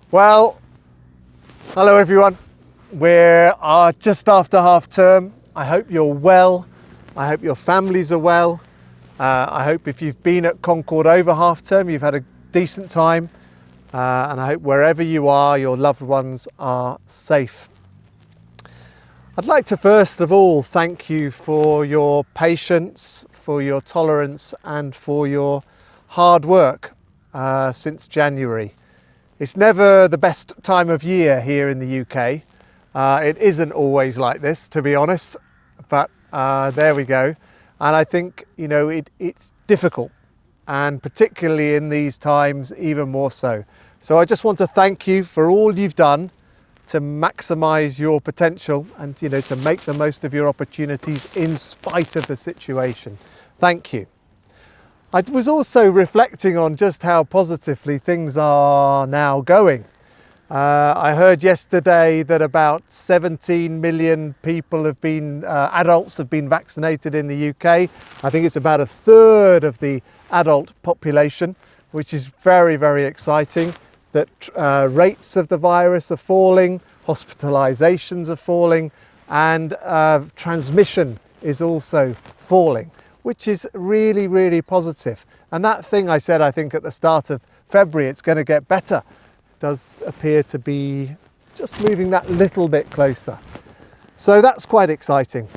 Well, hello everyone. We are just after half term. I hope you're well. I hope your families are well. I hope if you've been at Concord over half term, you've had a decent time. And I hope wherever you are, your loved ones are safe. I'd like to first of all thank you for your patience, for your tolerance and for your hard work since January. It's never the best time of year here in the UK. It isn't always like this, to be honest, but there we go. And I think, it's difficult, and particularly in these times, even more so. So I just want to thank you for all you've done to maximise your potential and, to make the most of your opportunities in spite of the situation. Thank you. I was also reflecting on just how positively things are now going. I heard yesterday that about 17 million people adults have been vaccinated in the UK. I think it's about a third of the adult population, which is very, very exciting. That rates of the virus are falling, hospitalizations are falling, and transmission is also falling, which is really, really positive. And that thing I said, I think at the start of February, it's going to get better, does appear to be just moving that little bit closer. So that's quite exciting.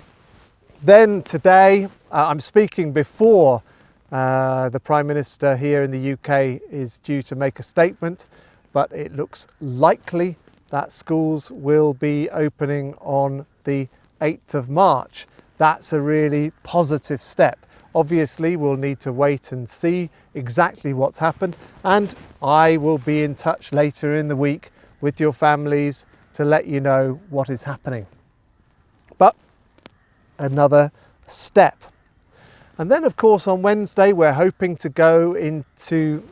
Then today, I'm speaking before the Prime Minister here in the UK is due to make a statement, but it looks likely that schools will be opening on the 8th of March. That's a really positive step. Obviously, we'll need to wait and see exactly what's happened, and I will be in touch later in the week with your families to let you know what is happening. But another step. And then, of course, on Wednesday, we're hoping to go into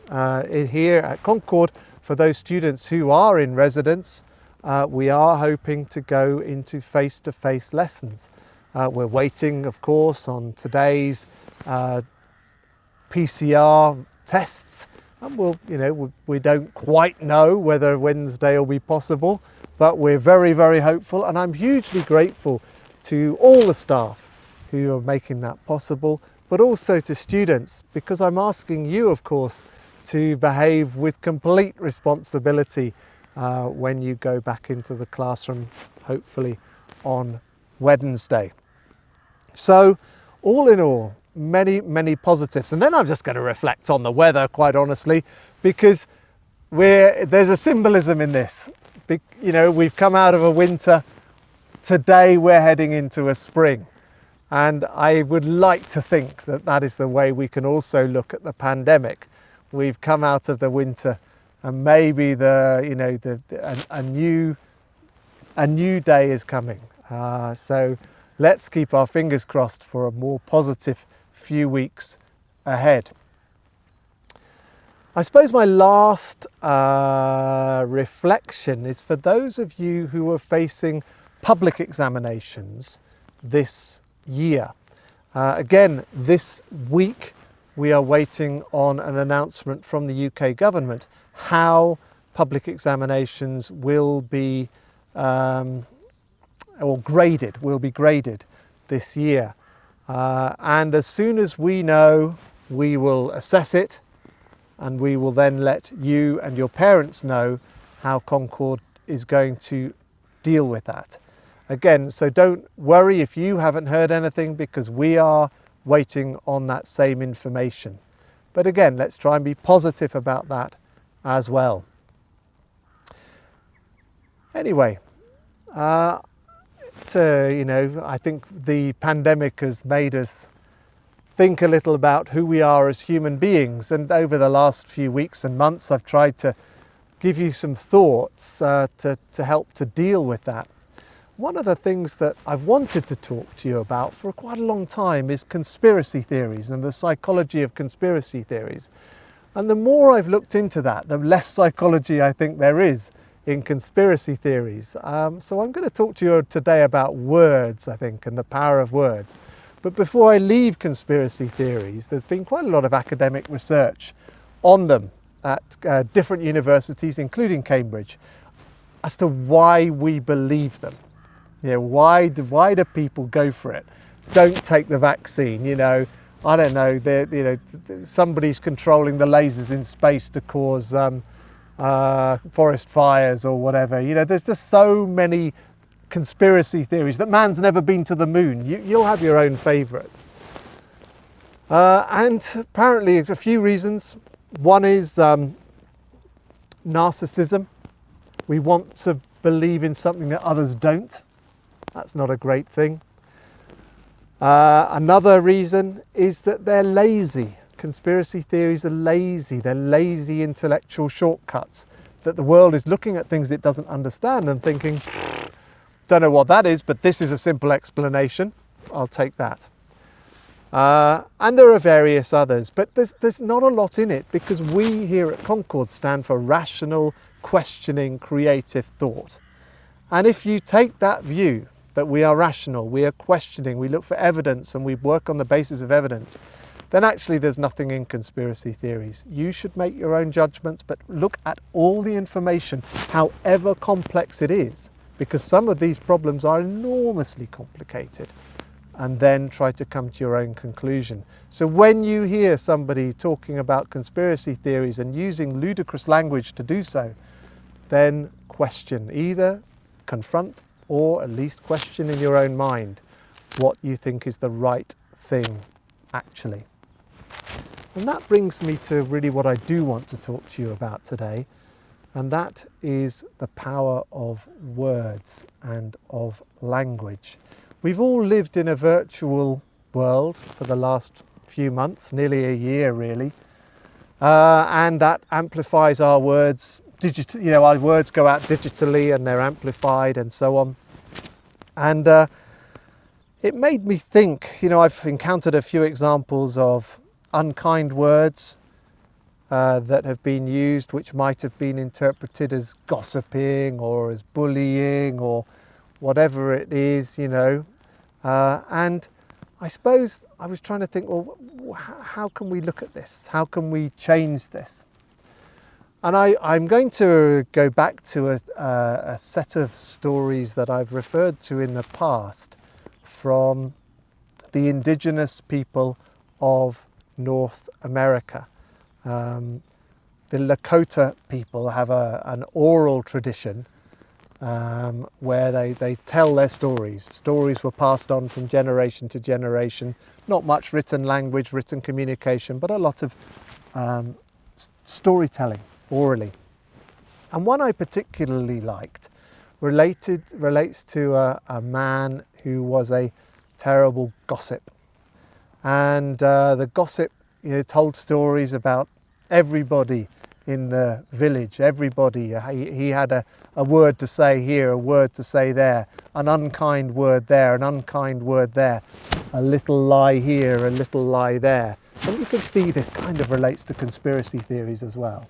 here at Concord, for those students who are in residence, we are hoping to go into face-to-face lessons. We're waiting, of course, on today's PCR tests, and we don't quite know whether Wednesday will be possible, but we're very, very hopeful, and I'm hugely grateful to all the staff who are making that possible, but also to students, because I'm asking you, of course, to behave with complete responsibility when you go back into the classroom, hopefully on Wednesday. So, all in all, many, many positives. And then I'm just going to reflect on the weather, quite honestly, because there's a symbolism in this. We've come out of a winter. Today we're heading into a spring. And I would like to think that that is the way we can also look at the pandemic. We've come out of the winter, and maybe a new day is coming. So let's keep our fingers crossed for a more positive few weeks ahead. I suppose my last reflection is for those of you who are facing public examinations this year. Again, this week we are waiting on an announcement from the UK government how public examinations will be graded this year. And as soon as we know, we will assess it, and we will then let you and your parents know how Concord is going to deal with that. Again, so don't worry if you haven't heard anything, because we are waiting on that same information. But again, let's try and be positive about that as well. Anyway, I think the pandemic has made us think a little about who we are as human beings. And over the last few weeks and months, I've tried to give you some thoughts to help to deal with that. One of the things that I've wanted to talk to you about for quite a long time is conspiracy theories and the psychology of conspiracy theories. And the more I've looked into that, the less psychology I think there is in conspiracy theories. So I'm going to talk to you today about words, I think, and the power of words. But before I leave conspiracy theories, there's been quite a lot of academic research on them. at different universities, including Cambridge, as to why we believe them. You know, why do people go for it? Don't take the vaccine. You know, I don't know. Somebody's controlling the lasers in space to cause forest fires or whatever. You know, there's just so many conspiracy theories that man's never been to the moon. You'll have your own favourites. And apparently a few reasons. One is narcissism. We want to believe in something that others don't. That's not a great thing. Another reason is that they're lazy. Conspiracy theories are lazy. They're lazy intellectual shortcuts. That the world is looking at things it doesn't understand and thinking, don't know what that is, but this is a simple explanation. I'll take that. And there are various others, but there's not a lot in it, because we here at Concord stand for rational, questioning, creative thought. And if you take that view, that we are rational, we are questioning, we look for evidence and we work on the basis of evidence, then actually there's nothing in conspiracy theories. You should make your own judgments, but look at all the information, however complex it is, because some of these problems are enormously complicated, and then try to come to your own conclusion. So when you hear somebody talking about conspiracy theories and using ludicrous language to do so, then question, either confront or at least question in your own mind what you think is the right thing actually. And that brings me to really what I do want to talk to you about today, and that is the power of words and of language. We've all lived in a virtual world for the last few months, nearly a year really, and that amplifies our words. Our words go out digitally and they're amplified and so on. And it made me think, I've encountered a few examples of unkind words that have been used, which might have been interpreted as gossiping or as bullying or whatever it is, and I suppose I was trying to think, well, how can we look at this? How can we change this? And I'm going to go back to a set of stories that I've referred to in the past from the indigenous people of North America. The Lakota people have an oral tradition where they tell their stories. Stories were passed on from generation to generation. Not much written language, written communication, but a lot of storytelling orally. And one I particularly liked relates to a man who was a terrible gossip. And the gossip told stories about everybody in the village, everybody. He had a word to say here, a word to say there, an unkind word there, an unkind word there, a little lie here, a little lie there. And you can see this kind of relates to conspiracy theories as well.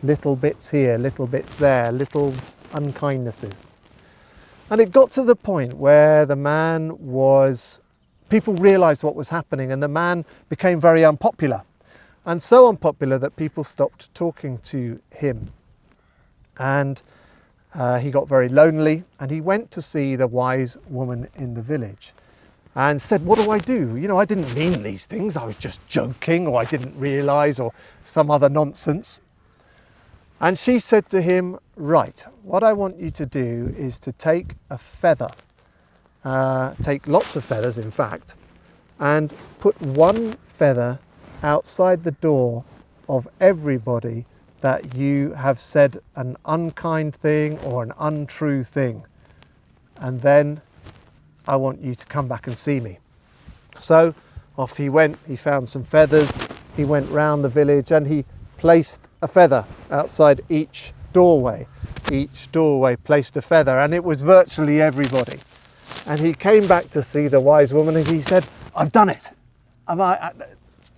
Little bits here, little bits there, little unkindnesses. And it got to the point where people realised what was happening, and the man became very unpopular. And so unpopular that people stopped talking to him. And he got very lonely, and he went to see the wise woman in the village and said, what do I do? I didn't mean these things. I was just joking, or I didn't realise, or some other nonsense. And she said to him, right, what I want you to do is to take a feather, take lots of feathers in fact, and put one feather outside the door of everybody that you have said an unkind thing or an untrue thing. And then I want you to come back and see me. So off he went, he found some feathers, he went round the village and he placed a feather outside each doorway. Each doorway placed a feather, and it was virtually everybody. And he came back to see the wise woman and he said, I've done it.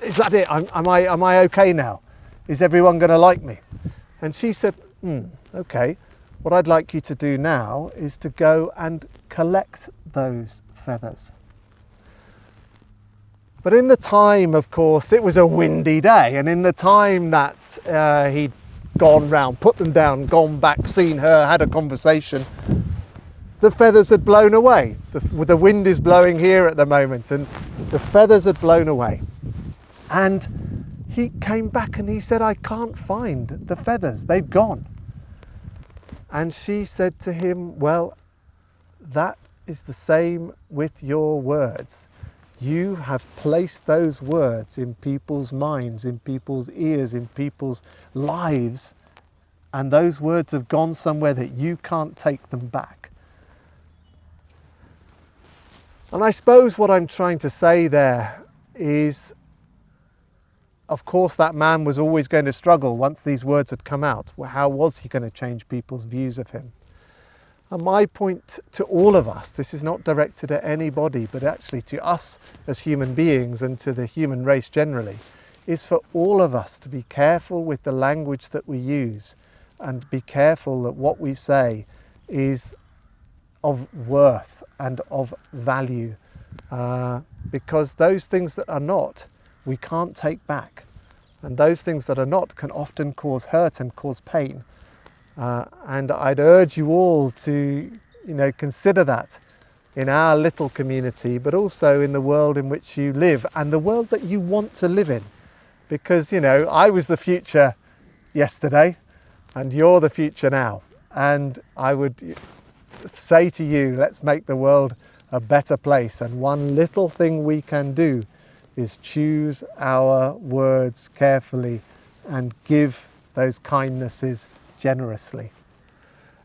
Is that it? Am I okay now? Is everyone going to like me? And she said, okay. What I'd like you to do now is to go and collect those feathers. But in the time, of course, it was a windy day, and in the time that he'd gone round, put them down, gone back, seen her, had a conversation, the feathers had blown away. The wind is blowing here at the moment, and the feathers had blown away. And he came back and he said, I can't find the feathers, they've gone. And she said to him, well, that is the same with your words. You have placed those words in people's minds, in people's ears, in people's lives, and those words have gone somewhere that you can't take them back. And I suppose what I'm trying to say there is, of course, that man was always going to struggle once these words had come out. Well, how was he going to change people's views of him? And my point to all of us, this is not directed at anybody, but actually to us as human beings and to the human race generally, is for all of us to be careful with the language that we use and be careful that what we say is of worth and of value, because those things that are not, we can't take back, and those things that are not can often cause hurt and cause pain. And I'd urge you all to, consider that in our little community, but also in the world in which you live and the world that you want to live in. Because, I was the future yesterday and you're the future now. And I would say to you, let's make the world a better place. And one little thing we can do is choose our words carefully and give those kindnesses generously.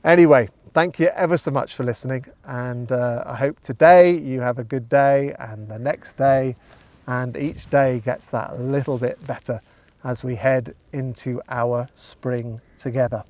Anyway, thank you ever so much for listening, and I hope today you have a good day, and the next day, and each day gets that little bit better as we head into our spring together.